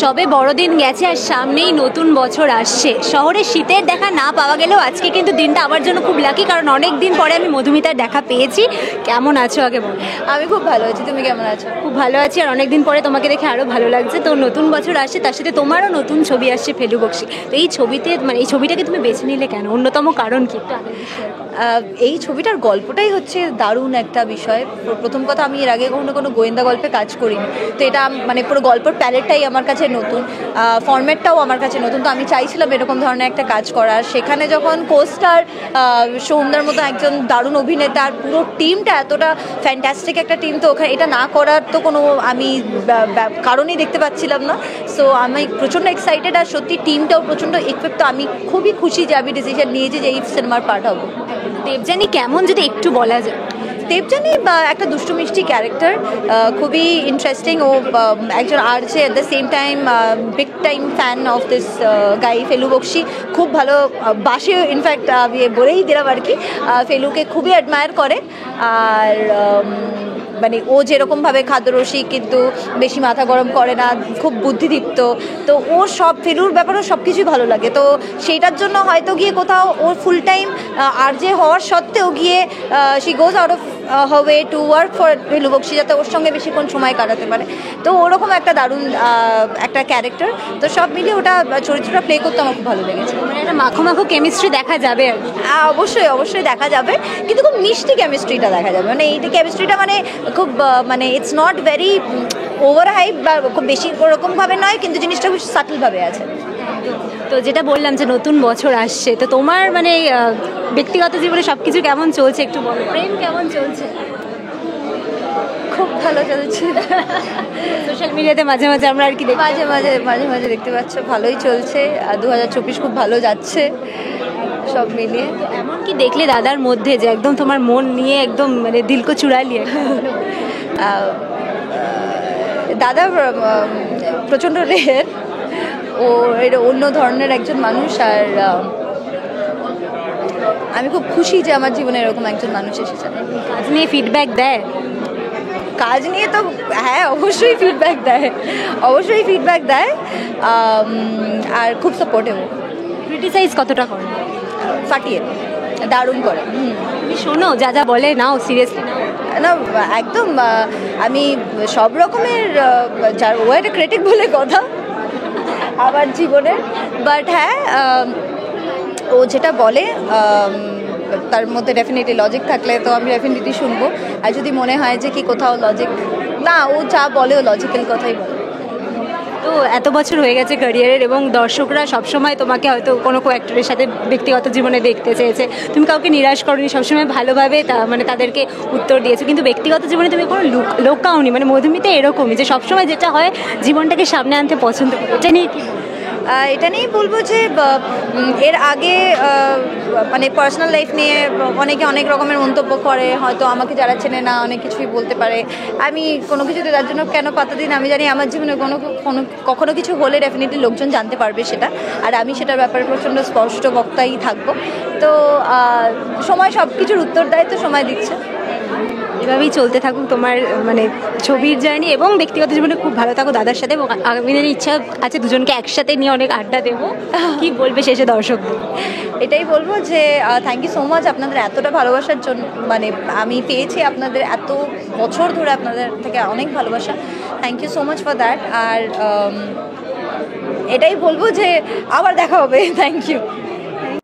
সবে বড়দিন গেছে আর সামনেই নতুন বছর আসছে। শহরে শীতের দেখা না পাওয়া গেলেও আজকে কিন্তু দিনটা আমার জন্য খুব লাকি, কারণ অনেক দিন পরে আমি মধুমিতার দেখা পেয়েছি। কেমন আছো আগে বল? আমি খুব ভালো আছি, তুমি কেমন আছো? খুব ভালো আছি, আর অনেক দিন পরে তোমাকে দেখে আরও ভালো লাগছে। তো নতুন বছর আসছে, তার সাথে তোমারও নতুন ছবি আসছে ফেলু বক্সি। তো এই ছবিতে মানে এই ছবিটাকে তুমি বেছে নিলে কেন, অন্যতম কারণ কি? এই ছবিটার গল্পটাই হচ্ছে দারুণ একটা বিষয়। প্রথম কথা, আমি এর আগে কোনো গোয়েন্দা গল্পে কাজ করিনি, তো এটা মানে পুরো গল্পের প্যালেটটাই আমার কাছে নতুন, ফরম্যাটটাও আমার কাছে নতুন। তো আমি চাইছিলাম এরকম ধরনের একটা কাজ করার। সেখানে যখন কোস্টার সৌমদার মতো একজন দারুণ অভিনেতা, আর পুরো টিমটা এতটা ফ্যান্টাস্টিক একটা টিম, তো ওখানে এটা না করার তো কোনো আমি কারণই দেখতে পাচ্ছিলাম না। সো আমি প্রচণ্ড এক্সাইটেড, আর সত্যি টিমটাও প্রচণ্ড ইকুইপড। তো আমি খুবই খুশি যে আমি ডিসিশন নিয়েছি যে এই সিনেমার পার্ট হবো। দেবযানী কেমন, যদি একটু বলা যায়? দেবযানী একটা দুষ্টু মিষ্টি ক্যারেক্টার, খুবই ইন্টারেস্টিং। ও একজন RJ, at the same time big time fan of this guy Felu Bakshi. খুব ভালো বাসে, ইনফ্যাক্ট আমি বলেই দিলাম আর কি, ফেলুকে খুবই অ্যাডমায়ার করে। আর মানে ও যেরকমভাবে খাদ্যরসিক, কিন্তু বেশি মাথা গরম করে না, খুব বুদ্ধিদীপ্ত। তো ওর সব ফেলুর ব্যাপারেও সব কিছুই ভালো লাগে। তো সেইটার জন্য হয়তো গিয়ে কোথাও ওর ফুল টাইম আরজে হওয়ার সত্ত্বেও গিয়ে she goes out of her way to work for Felu Bakshi, যাতে ওর সঙ্গে বেশিক্ষণ সময় কাটাতে পারে। তো ওরকম একটা দারুণ একটা ক্যারেক্টার। তো সব মিলিয়ে ওটা চরিত্রটা প্লে করতে আমার খুব ভালো লেগেছে। মানে একটা মাখো মাখো কেমিস্ট্রি দেখা যাবে আর কি। অবশ্যই অবশ্যই দেখা যাবে, কিন্তু খুব মিষ্টি কেমিস্ট্রিটা দেখা যাবে। মানে এই কেমিস্ট্রিটা মানে খুব মানে it's not very over hype বা খুব বেশি ওরকমভাবে নয়, কিন্তু জিনিসটা খুব সাটলভাবে আছে। তো যেটা বললাম যে নতুন বছর আসছে, তো তোমার মানে ব্যক্তিগত জীবনে সব কিছু কেমন চলছে একটু বলো। প্রেম কেমন চলছে? খুব ভালো চলছে। সোশ্যাল মিডিয়াতে মাঝে মাঝে আমরা আর কি দেখি, মাঝে মাঝে দেখতে পাচ্ছ, ভালোই চলছে। আর 2024 খুব ভালো যাচ্ছে সব মিলিয়ে। এমন কি দেখলে দাদার মধ্যে যে একদম তোমার মন নিয়ে একদম মানে দিলকো চুড়া লিয়ে? দাদা প্রচণ্ড রেয়ার, ও এটা অন্য ধরনের একজন মানুষ। আর আমি খুব খুশি যে আমার জীবনে এরকম একজন মানুষ এসেছে। কাজ নিয়ে ফিডব্যাক দেয়? কাজ নিয়ে তো হ্যাঁ, অবশ্যই ফিডব্যাক দেয়, আর খুব সাপোর্টিভ। ক্রিটিসাইজ কতটা করে? ফাটিয়ে দারুণ করে। তুমি শোনো যা যা বলে, নাও সিরিয়াসলি? না, একদম। আমি সব রকমের, যার ও একটা ক্রিটিক বলে কথা আমার জীবনে, বাট হ্যাঁ, ও যেটা বলে তার মধ্যে ডেফিনেটলি লজিক থাকলে তো আমি ডেফিনেটলি শুনবো। আর যদি মনে হয় যে কি কোথাও লজিক না, ও যা বলে ও লজিক্যাল কথাই বলে। তো এত বছর হয়ে গেছে ক্যারিয়ারের, এবং দর্শকরা সবসময় তোমাকে হয়তো কোনো অ্যাক্টরের সাথে ব্যক্তিগত জীবনে দেখতে চেয়েছে, তুমি কাউকে নিরাশ করোনি, সবসময় ভালোভাবে মানে তাদেরকে উত্তর দিয়েছো, কিন্তু ব্যক্তিগত জীবনে তুমি কোনো লোকাওনি। মানে মধুমিতা এরকমই যে সবসময় যেটা হয় জীবনটাকে সামনে আনতে পছন্দ করে। এটা নিয়ে কি? এটা নিয়েই বলবো যে এর আগে মানে পার্সোনাল লাইফ নিয়ে অনেকে অনেক রকমের মন্তব্য করে, হয়তো আমাকে যারা চেনে না অনেক কিছুই বলতে পারে। আমি কোনো কিছুতে তার জন্য কেন পাত্তা দিই না। আমি জানি আমার জীবনে কখনো কিছু হলে ডেফিনেটলি লোকজন জানতে পারবে সেটা, আর আমি সেটার ব্যাপারে প্রচণ্ড স্পষ্ট বক্তাই থাকবো। তো সময় সব কিছুর উত্তর দেয়, তো সময় দিচ্ছে। এভাবেই চলতে থাকুক তোমার মানে ছবির জার্নি, এবং ব্যক্তিগত জীবনে খুব ভালো থাকো দাদার সাথে, এবং আগামী দিনের ইচ্ছা আছে দুজনকে একসাথে নিয়ে অনেক আড্ডা দেবো। কি বলবে শেষে দর্শকদের? এটাই বলবো যে থ্যাংক ইউ সো মাচ আপনাদের এতটা ভালোবাসার জন্য। মানে আমি পেয়েছি আপনাদের এত বছর ধরে, আপনাদের থেকে অনেক ভালোবাসা। Thank you so much for that. আর এটাই বলবো যে আবার দেখা হবে। Thank you.